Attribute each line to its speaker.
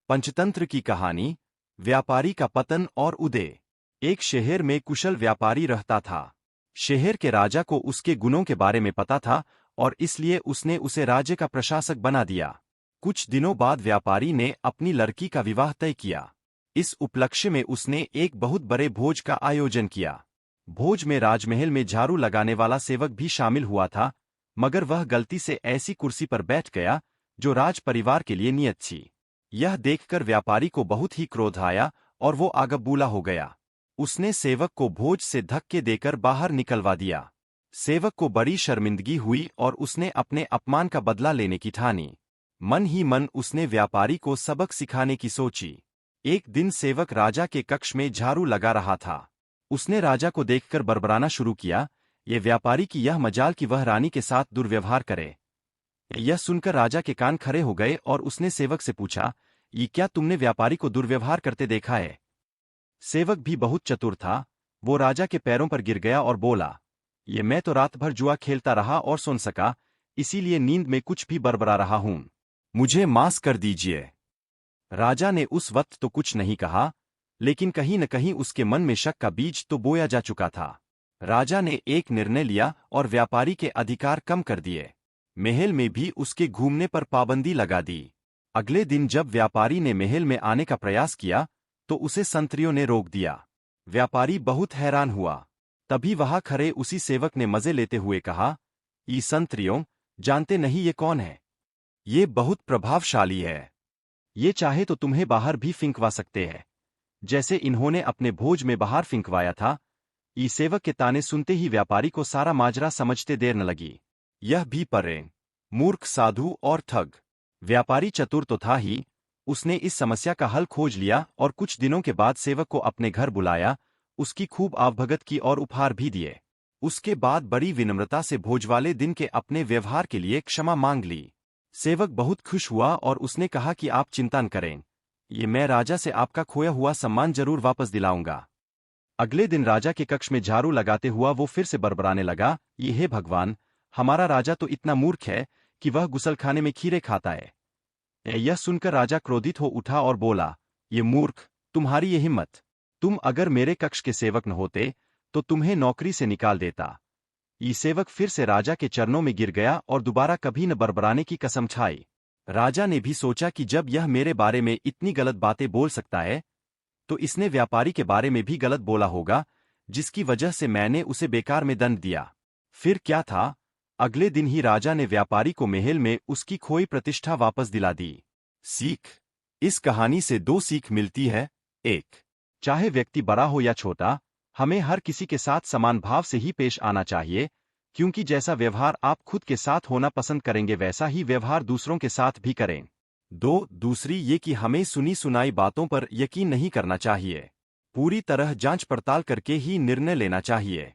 Speaker 1: पंचतंत्र की कहानी, व्यापारी का पतन और उदय। एक शहर में कुशल व्यापारी रहता था। शहर के राजा को उसके गुणों के बारे में पता था और इसलिए उसने उसे राज्य का प्रशासक बना दिया। कुछ दिनों बाद व्यापारी ने अपनी लड़की का विवाह तय किया। इस उपलक्ष्य में उसने एक बहुत बड़े भोज का आयोजन किया। भोज में राजमहल में झाड़ू लगाने वाला सेवक भी शामिल हुआ था, मगर वह गलती से ऐसी कुर्सी पर बैठ गया जो राज परिवार के लिए नियत थी। यह देखकर व्यापारी को बहुत ही क्रोध आया और वो आगबूला हो गया। उसने सेवक को भोज से धक्के देकर बाहर निकलवा दिया। सेवक को बड़ी शर्मिंदगी हुई और उसने अपने अपमान का बदला लेने की ठानी। मन ही मन उसने व्यापारी को सबक सिखाने की सोची। एक दिन सेवक राजा के कक्ष में झाड़ू लगा रहा था। उसने राजा को देखकर बड़बड़ाना शुरू किया, ये व्यापारी की यह मजाल कि वह रानी के साथ दुर्व्यवहार करे। यह सुनकर राजा के कान खड़े हो गए और उसने सेवक से पूछा, ये क्या तुमने व्यापारी को दुर्व्यवहार करते देखा है? सेवक भी बहुत चतुर था। वो राजा के पैरों पर गिर गया और बोला, ये मैं तो रात भर जुआ खेलता रहा और सुन सका, इसीलिए नींद में कुछ भी बड़बड़ा रहा हूं। मुझे माफ कर दीजिए। राजा ने उस वक्त तो कुछ नहीं कहा, लेकिन कहीं न कहीं उसके मन में शक का बीज तो बोया जा चुका था। राजा ने एक निर्णय लिया और व्यापारी के अधिकार कम कर दिए। महल में भी उसके घूमने पर पाबंदी लगा दी। अगले दिन जब व्यापारी ने महल में आने का प्रयास किया तो उसे संतरियों ने रोक दिया। व्यापारी बहुत हैरान हुआ। तभी वहां खड़े उसी सेवक ने मजे लेते हुए कहा, ये संतरियों, जानते नहीं ये कौन है? ये बहुत प्रभावशाली है। ये चाहे तो तुम्हें बाहर भी फिंकवा सकते हैं, जैसे इन्होंने अपने भोज में बाहर फिंकवाया था। ये सेवक के ताने सुनते ही व्यापारी को सारा माजरा समझते देर न लगी। यह भी परे मूर्ख, साधु और ठग। व्यापारी चतुर तो था ही, उसने इस समस्या का हल खोज लिया और कुछ दिनों के बाद सेवक को अपने घर बुलाया, उसकी खूब आवभगत की और उपहार भी दिए। उसके बाद बड़ी विनम्रता से भोज वाले दिन के अपने व्यवहार के लिए क्षमा मांग ली। सेवक बहुत खुश हुआ और उसने कहा कि आप चिंता न करें, ये मैं राजा से आपका खोया हुआ सम्मान जरूर वापस दिलाऊंगा। अगले दिन राजा के कक्ष में झाड़ू लगाते हुआ वो फिर से बड़बड़ाने लगा, ये हे भगवान, हमारा राजा तो इतना मूर्ख है कि वह गुसलखाने में खीरे खाता है। यह सुनकर राजा क्रोधित हो उठा और बोला, ये मूर्ख, तुम्हारी ये हिम्मत! तुम अगर मेरे कक्ष के सेवक न होते तो तुम्हें नौकरी से निकाल देता। ये सेवक फिर से राजा के चरणों में गिर गया और दोबारा कभी न बड़बड़ाने की कसम खाई। राजा ने भी सोचा कि जब यह मेरे बारे में इतनी गलत बातें बोल सकता है, तो इसने व्यापारी के बारे में भी गलत बोला होगा, जिसकी वजह से मैंने उसे बेकार में दंड दिया। फिर क्या था, अगले दिन ही राजा ने व्यापारी को महल में उसकी खोई प्रतिष्ठा वापस दिला दी। सीख, इस कहानी से दो सीख मिलती है। एक, चाहे व्यक्ति बड़ा हो या छोटा, हमें हर किसी के साथ समान भाव से ही पेश आना चाहिए, क्योंकि जैसा व्यवहार आप खुद के साथ होना पसंद करेंगे वैसा ही व्यवहार दूसरों के साथ भी करें। दो, दूसरी ये कि हमें सुनी सुनाई बातों पर यकीन नहीं करना चाहिए। पूरी तरह जांच पड़ताल करके ही निर्णय लेना चाहिए।